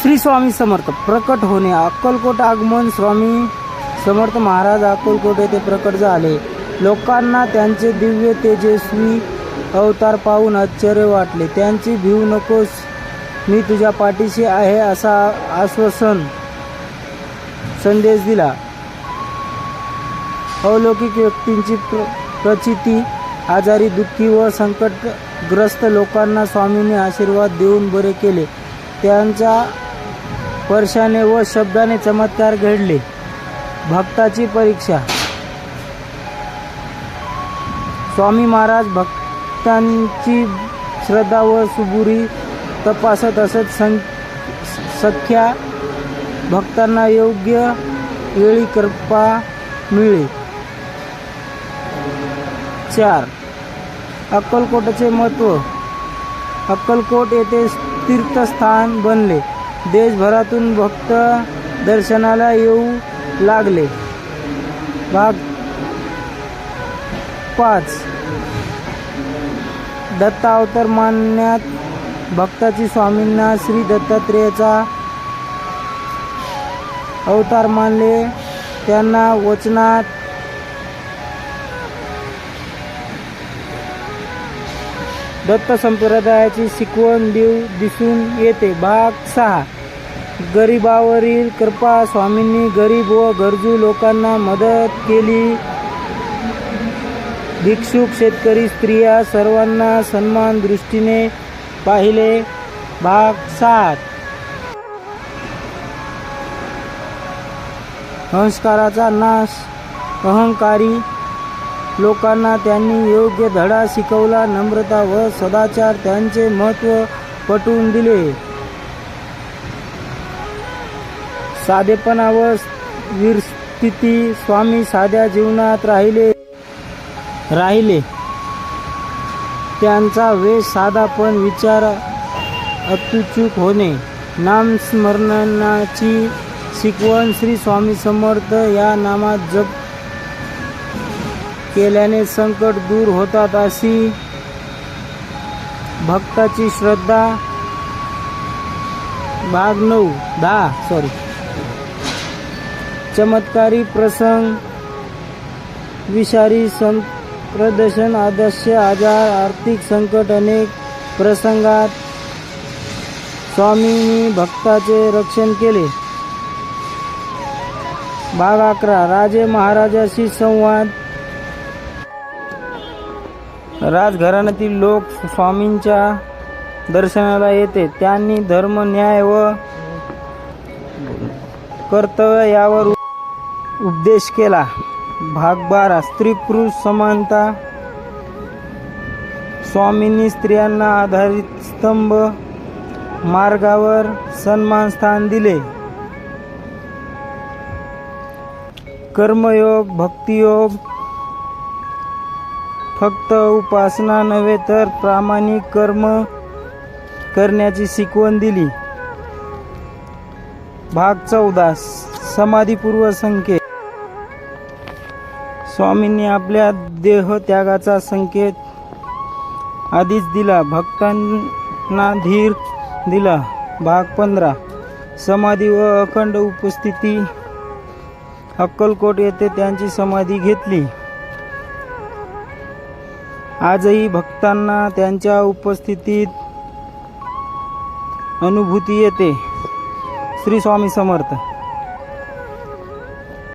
श्री स्वामी समर्थ प्रकट होणे. अक्कलकोट आगमन. स्वामी समर्थ महाराज अक्कलकोट येथे प्रकट झाले. लोकांना त्यांचे दिव्य तेजस्वी अवतार पाहून आश्चर्य वाटले. त्यांची भिवू नकोस, मी तुझ्या पाठीशी आहे असा आश्वासन संदेश दिला. अलौकिक व्यक्तींची प्रचिती. आजारी, दुःखी व संकटग्रस्त लोकांना स्वामींनी आशीर्वाद देऊन बरे केले. त्यांच्या स्पर्शाने व शब्दाने चमत्कार घडले. भक्ताची परीक्षा. स्वामी महाराज भक्तांची श्रद्धा व सुबुरी तपासत असत. सख्या भक्तांना योग्य वेळी कृपा मिळे. 4. अक्कलकोटचे महत्त्व. अक्कलकोट येथे तीर्थस्थान बनले. देशभरातून भक्त दर्शनाला येऊ लागले. भाग 5. दत्तावतार मानण्यात. भक्ताची स्वामींना श्री दत्तात्रेयाचा अवतार मानले. त्यांना वचनात दत्त संप्रदायाची शिकवण दिसून येते. भाग 6. गरिबावरील कृपा. स्वामींनी गरीब व गरजू लोकांना मदत केली. भिक्षुक, शेतकरी, स्त्रिया सर्वांना सन्मान दृष्टीने पाहिले. भाग 7. अहंकाराचा नाश. अहंकारी लोकांना त्यांनी योग्य धडा शिकवला. नम्रता व सदाचार त्यांचे महत्त्व पटवून दिले. साधेपणा व वीरस्थिती. स्वामी साध्या जीवनात राहिले. त्यांचा वेश साधा पण विचार अत्युच्चूक होणे. नामस्मरणाची शिकवण. श्री स्वामी समर्थ या नामात जप केल्याने संकट दूर होतात अशी भक्ताची श्रद्धा. भाग 10. चमत्कारी प्रसंग. विषारी प्रदर्शन. आदर्श आजार, आर्थिक संकट. अनेक प्रसंगात स्वामींनी भक्ताचे रक्षण केले. भाग 11. राजे महाराजाशी संवाद. राजघराण्यातील लोक स्वामींच्या दर्शनाला येते. त्यांनी धर्म, न्याय व कर्तव्य यावर उपदेश केला. भाग 12. स्त्री पुरुष समानता. स्वामींनी स्त्रियांना आधारित स्तंभ मार्गावर सन्मान स्थान दिले. कर्मयोग, भक्तियोग. फक्त उपासना नव्हे तर प्रामाणिक कर्म करण्याची शिकवण दिली. भाग 14. समाधीपूर्व संकेत. स्वामींनी आपल्या देहत्यागाचा संकेत आधीच दिला. भक्तांना धीर दिला. भाग 15. समाधी व अखंड उपस्थिती. अक्कलकोट येथे त्यांची समाधी घेतली. आजही भक्तांना त्यांच्या उपस्थितीत अनुभूती येते. श्री स्वामी समर्थ.